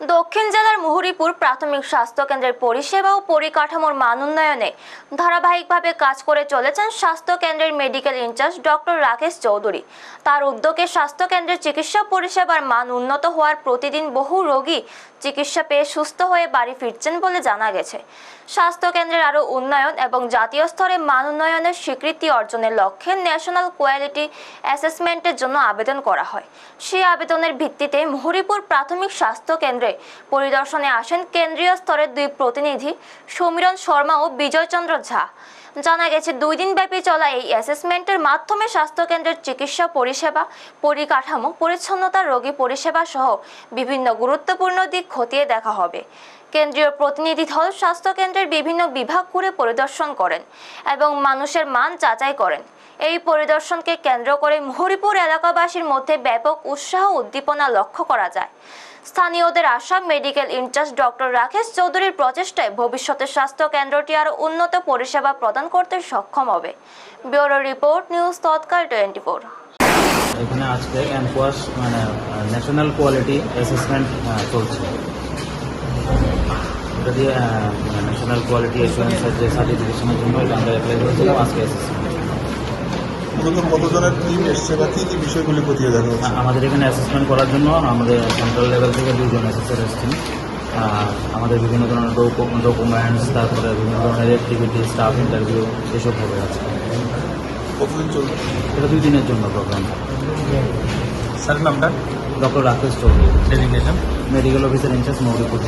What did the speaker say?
দক্ষিণ জেলার মুহুরীপুর প্রাথমিক স্বাস্থ্য কেন্দ্রের পরিষেবা ও পরিকাঠামোর মান উন্নয়নে ধারাবাহিকভাবে কাজ করে চলেছেন স্বাস্থ্য কেন্দ্রের medical in charge doctor Rakesh Chowdhury. তার উদ্যোগে স্বাস্থ্য কেন্দ্রের চিকিৎসা পরিষেবার মান উন্নত হওয়ার প্রতিদিন বহু রোগী চিকিৎসা পেয়ে সুস্থ হয়ে বাড়ি ফিরছেন বলে জানা গেছে। স্বাস্থ্য কেন্দ্রের আরও উন্নয়ন এবং জাতীয় স্তরে মান উন্নয়নের স্বীকৃতি অর্জনের লক্ষ্যে ন্যাশনাল কোয়ালিটি অ্যাসেসমেন্টের জন্য আবেদন করা হয়। সেই আবেদনের ভিত্তিতে মুহুরীপুর প্রাথমিক স্বাস্থ্য কেন্দ্রে পরিদর্শনে আসেন কেন্দ্রীয় স্তরের দুই প্রতিনিধি সমীরণ শর্মা ও বিজয়চন্দ্র ঝা। জানা গেছে 2 দিনব্যাপী চলা এই অ্যাসেসমেন্টের মাধ্যমে স্বাস্থ্য কেন্দ্রের চিকিৎসা পরিষেবা, পরিকাঠামো, পরিচ্ছন্নতা, রোগী পরিষেবা সহ বিভিন্ন গুরুত্বপূর্ণ দিক খতিয়ে দেখা হবে। কেন্দ্রীয় প্রতিনিধি দল স্বাস্থ্য কেন্দ্রের বিভিন্ন বিভাগ ঘুরে পরিদর্শন করেন এবং মানুষের মান যাচাই করেন। এই পরিদর্শনকে কেন্দ্র করে মুহুরীপুর এলাকাবাসীর মধ্যে ব্যাপক উৎসাহ উদ্দীপনা লক্ষ্য করা যায়। স্থানীয়দের আশা, মেডিকেল ইনচার্জ ডক্টর রাকেশ চৌধুরীর প্রচেষ্টায় ভবিষ্যতে স্বাস্থ্য কেন্দ্রটি আরও উন্নত পরিষেবা প্রদান করতে সক্ষম হবে। ব্যুরো রিপোর্ট, নিউজ তৎকাল 24। এখানে আজকে এনকোয়াস ন্যাশনাল কোয়ালিটি অ্যাসেসমেন্ট চলছে। এটা দিয়ে ন্যাশনাল কোয়ালিটি অ্যাসুরেন্সের যে সার্টিফিকেশনের জন্য এটা আমরা অ্যাপ্লাই করেছিলাম। আজকে অ্যাসেসমেন্ট কতজনের টিম এসছে বা কী কী বিষয়গুলি খতিয়ে দেখা হচ্ছে? আমাদের এখানে অ্যাসেসমেন্ট করার জন্য আমাদের সেন্ট্রাল লেভেল থেকে 2 জন অ্যাসেসর এসেছেন। আমাদের বিভিন্ন ধরনের ডকুমেন্টস, তারপরে বিভিন্ন ধরনের অ্যাক্টিভিটি, স্টাফ ইন্টারভিউ এসব হবে আজকে। কতদিন চলবে এটা 2 দিনের জন্য প্রোগ্রাম। স্যার নামটা? Doctor Rakesh Chowdhury, designation medical officer in charge Muhuripur.